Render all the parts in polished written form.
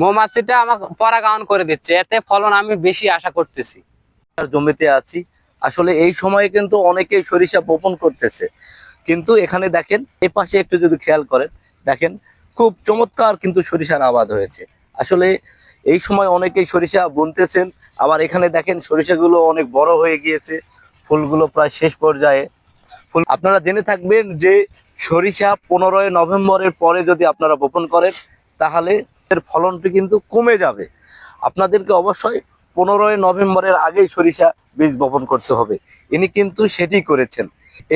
মৌমাছিটা আমাকে পরাগায়ন করে দিচ্ছে, এতে ফলন আমি বেশি আশা করতেছি। জমিতে আছি, আসলে এই সময়ে কিন্তু অনেকেই সরিষা বপন করতেছে, কিন্তু এখানে দেখেন এই পাশে একটু যদি খেয়াল করেন, দেখেন খুব চমৎকার কিন্তু সরিষার আবাদ হয়েছে। আসলে এই সময় অনেকেই সরিষা বুনতেছেন, আবার এখানে দেখেন সরিষাগুলো অনেক বড় হয়ে গিয়েছে, ফুলগুলো প্রায় শেষ পর্যায়ে। ফুল আপনারা জেনে থাকবেন যে সরিষা 15ই নভেম্বরের পরে যদি আপনারা বপন করেন তাহলে এর ফলনটি কিন্তু কমে যাবে। আপনাদেরকে অবশ্যই 15ই নভেম্বরের আগেই সরিষা বীজ বপন করতে হবে। ইনি কিন্তু সেটি করেছেন।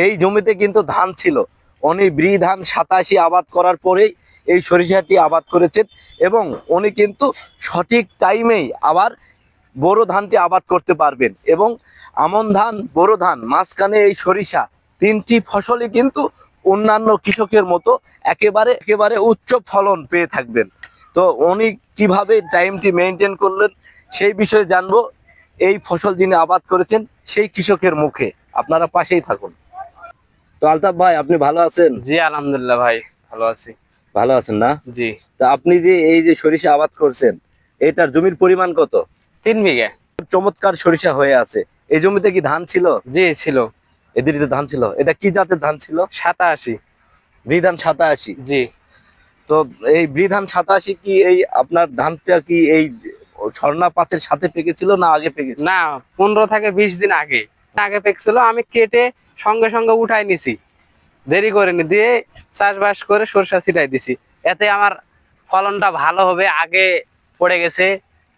এই জমিতে কিন্তু ধান ছিল, উনি ব্রি ধান 87 আবাদ করার পরেই এই সরিষাটি আবাদ করেছেন, এবং উনি কিন্তু সঠিক টাইমেই আবার বোরো ধানটি আবাদ করতে পারবেন। এবং আমন ধান, বোরো ধান, মাঝখানে এই সরিষা, তিনটি ফসলই কিন্তু অন্যান্য কৃষকের মতো একেবারে একেবারে উচ্চ ফলন পেয়ে থাকবেন। তো উনি কিভাবে টাইমটি মেনটেন করলেন সেই বিষয়ে জানবো এই ফসল যিনি আবাদ করেছেন সেই কৃষকের মুখে। আপনারা পাশেই থাকুন। তো আলতাফ ভাই, আপনি ভালো আছেন? জি আলহামদুলিল্লাহ ভাই, ভালো আছি। ভালো আছেন না? জি। তা আপনি যে এই যে সরিষা আবাদ করছেন, এটার জমির পরিমাণ কত? 3 বিঘা। চমৎকার সরিষা হয়ে আছে। এই জমিতে কি ধান ছিল? জি ছিল। এদেরই ধান ছিল। এটা কি জাতের ধান ছিল? 87। বিধান 87। জি। তো এই বিধান 87 কি এই আপনার ধানটা কি এই স্বর্ণা পাতের সাথে পেকেছিল না আগে পেকেছিল? না, 15 থেকে 20 দিন আগে আগে পেকছিল। আমি কেটে সঙ্গে সঙ্গে উঠাই নিছি, দেরি করিনি, দিয়ে চাষবাস করে সরষা ছিটাই দিছি। এতে আমার ফলনটা ভালো হবে, আগে পড়ে গেছে,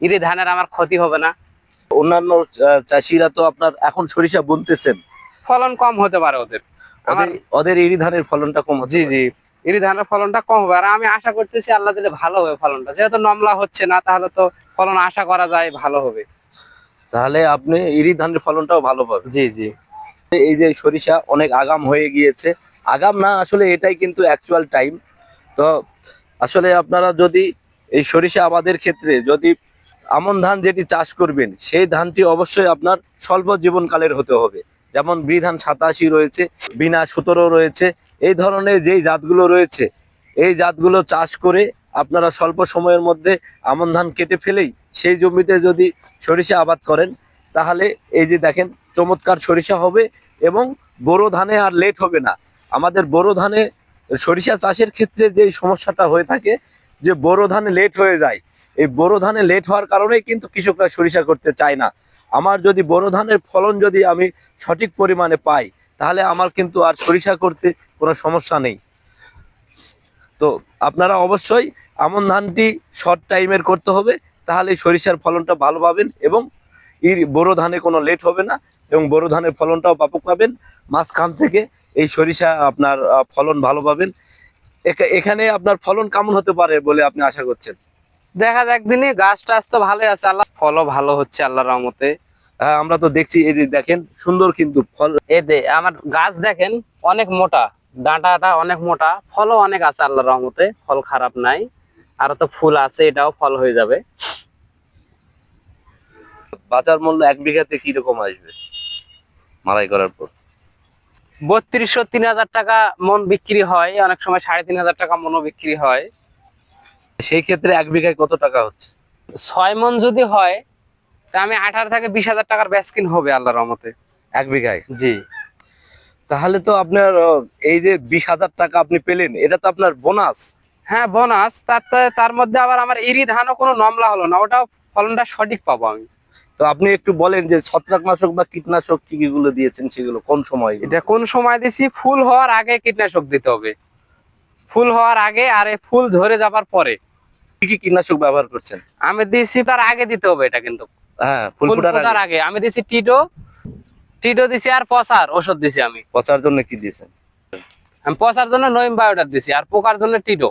ইরি ধানের আমার ক্ষতি হবে না। অন্যান্য চাষিরা তো আপনার এখন সরিষা বুনতেছেন, ফলন কম হতে পারে ওদের। আমার ওদের ওদের এরি ধানের ফলনটা কম হতে জি পারে। জি, ইরি ধানের ফলনটা কম হবে, আর আমি আশা করতেছি আল্লাহ দিলে ভালো হবে ফলনটা। যেহেতু নমলা হচ্ছে না, তাহলে তো ফলন আশা করা যায় ভালো হবে। তাহলে আপনি এরি ধানের ফলনটাও ভালো পাবেন। জি জি। এই যে সরিষা অনেক আগাম হয়ে গিয়েছে, আগাম না আসলে এটাই কিন্তু অ্যাকচুয়াল টাইম। তো আসলে আপনারা যদি এই সরিষা আবাদের ক্ষেত্রে যদি আমন ধান যেটি চাষ করবেন সেই ধানটি অবশ্যই আপনার স্বল্প জীবনকালের হতে হবে। যেমন বিধান 87 রয়েছে, বিনা 17 রয়েছে, এই ধরনের যেই জাতগুলো রয়েছে এই জাতগুলো চাষ করে আপনারা স্বল্প সময়ের মধ্যে আমন ধান কেটে ফেলেই সেই জমিতে যদি সরিষা আবাদ করেন তাহলে এই যে দেখেন চমৎকার সরিষা হবে, এবং বোরো ধানে আর লেট হবে না। আমাদের বোরো ধানে সরিষা চাষের ক্ষেত্রে যে সমস্যাটা হয়ে থাকে যে বোরো ধানে লেট হয়ে যায়, এই বোরো ধানে লেট হওয়ার কারণেই কিন্তু কৃষকরা সরিষা করতে চায় না। আমার যদি বোরো ধানের ফলন যদি আমি সঠিক পরিমাণে পাই তাহলে আমার কিন্তু আর সরিষা করতে কোনো সমস্যা নেই। তো আপনারা অবশ্যই আমন ধানটি শর্ট টাইমের করতে হবে, তাহলে সরিষার ফলনটা ভালো পাবেন, এবং বোরো ধানে কোনো লেট হবে না, এবং বোরো ধানের ফলনটাও ব্যাপক পাবেন। মাঝখান থেকে এই সরিষা আপনার ফলন ভালো পাবেন। এখানে আপনার ফলন কেমন হতে পারে বলে আপনি আশা করছেন? দেখা যাক দিনই, গাছ টাছ তো ভালোই আছে, আল্লাহ ফলও ভালো হচ্ছে আল্লাহর রহমতে। হ্যাঁ, আমরা তো দেখছি এই যে দেখেন সুন্দর কিন্তু ফল। এতে আমার গাছ দেখেন অনেক মোটা, ডাঁটাটা অনেক মোটা, ফলও অনেক আছে আল্লাহর রহমতে, ফল খারাপ নাই। আর তো ফুল আছে, এটাও ফল হয়ে যাবে। বাজার মূল্য 1 বিঘাতে কি রকম আসবে মাড়াই করার পর? 3200-3000 টাকা মন বিক্রি হয়, অনেক সময় 3500 টাকা মনও বিক্রি হয়। সেই ক্ষেত্রে 1 বিঘায় কত টাকা হচ্ছে? 6 মন যদি হয় তা আমি 18 থেকে 20,000 টাকার বেচকিন হবে আল্লাহর রহমতে। 1 বিঘায়? জি। তাহলে তো আপনার এই যে 20,000 টাকা আপনি পেলেন, এটা তো আপনার বোনাস। হ্যাঁ বোনাস, তার মধ্যে আবার আমার ইরি ধানও কোনো নমলা হলো না, ওটাও ফলনটা সঠিক পাবো আমি। তো আপনি একটু বলেন যে ছত্রাকনাশক বা কীটনাশক কি কি গুলো দিয়েছেন, সেগুলো কোন সময়? এটা কোন সময় দিছি? ফুল হওয়ার আগে কীটনাশক দিতে হবে, ফুল হওয়ার আগে, আর এই ফুল ঝরে যাবার পরে। কি কি কীটনাশক ব্যবহার করছেন? আমি দিছি তার আগে দিতে হবে এটা, কিন্তু হ্যাঁ, ফুল ফুল ফোটার ফোটার আগে। আগে আমি দিছি টিটো, টিটো দিছি, আর পচার ওষুধ দিছি। আমি পচার জন্য কি দিয়েছেন? আমি পচার জন্য নইম বায়োটার দিছি, আর পোকার জন্য টিটো।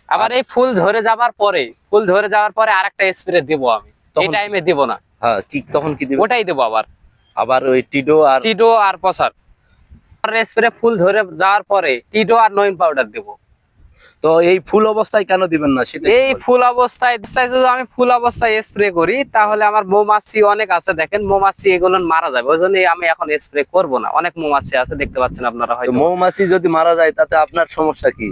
আবার এই ফুল ঝরে যাবার পরে, ফুল ঝরে যাওয়ার পরে আরেকটা স্প্রে দেবো আমি, এই টাইমে দিব না। হ্যাঁ, কি তখন কি দিবেন? ওটাই দেবো আবার, আবার ওই টিডো আর টিটো আর পচার স্প্রে। ফুল ধরে যাওয়ার পরে টিটো আর নইম পাউডার দেবো। তো এই ফুল অবস্থায় কেন দিবেন না সেটা এই ফুল অবস্থায় যদি আমি ফুল অবস্থায় স্প্রে করি তাহলে আমার মৌমাছি অনেক আছে, দেখেন মৌমাছি এগুলো মারা যাবে, ওই জন্য আমি এখন স্প্রে করব না। অনেক মৌমাছি আছে, দেখতে পাচ্ছেন আপনারা তো হয়তো। মৌমাছি যদি মারা যায় তাতে আপনার সমস্যা কি?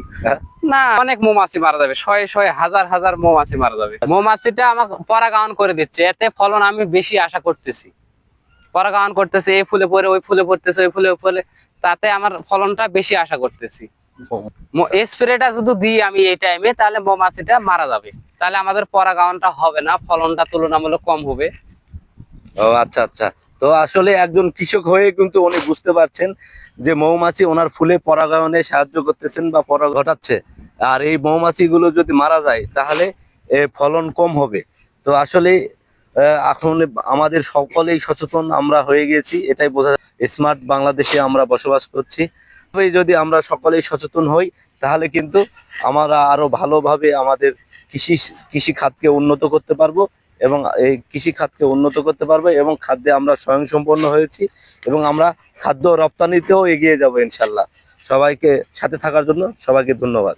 না, অনেক মৌমাছি মারা যাবে, শয়ে শয়ে হাজার হাজার মৌমাছি মারা যাবে। মৌমাছিটা আমাকে পরাগায়ন করে দিচ্ছে, এতে ফলন আমি বেশি আশা করতেছি। পরাগায়ন করতেছে, এই ফুলে পরে ওই ফুলে পড়তেছে, ওই ফুলে ওই ফুলে, তাতে আমার ফলনটা বেশি আশা করতেছি। স্প্রেটা যদি দিই আমি এই টাইমে তাহলে মৌমাছিটা মারা যাবে, তাহলে আমাদের পরাগায়নটা হবে না, ফলনটা তুলনামূলক কম হবে। ও আচ্ছা আচ্ছা। তো আসলে একজন কৃষক হয়ে কিন্তু উনি বুঝতে পারছেন যে মৌমাছি ওনার ফুলে পরাগায়নে সাহায্য করতেছেন বা পরাগ ঘটাচ্ছে, আর এই মৌমাছিগুলো যদি মারা যায় তাহলে ফলন কম হবে। তো আসলে এখন আমাদের সকলেই সচেতন আমরা হয়ে গেছি, এটাই বোঝা যায়। স্মার্ট বাংলাদেশে আমরা বসবাস করছি। তবে যদি আমরা সকলেই সচেতন হই তাহলে কিন্তু আমরা আরো ভালোভাবে আমাদের কৃষি খাতকে উন্নত করতে পারবো, এবং এই কৃষি খাতকে উন্নত করতে পারবো, এবং খাদ্যে আমরা স্বয়ংসম্পন্ন হয়েছি, এবং আমরা খাদ্য রপ্তানিতেও এগিয়ে যাব ইনশাল্লাহ। সবাইকে সাথে থাকার জন্য সবাইকে ধন্যবাদ।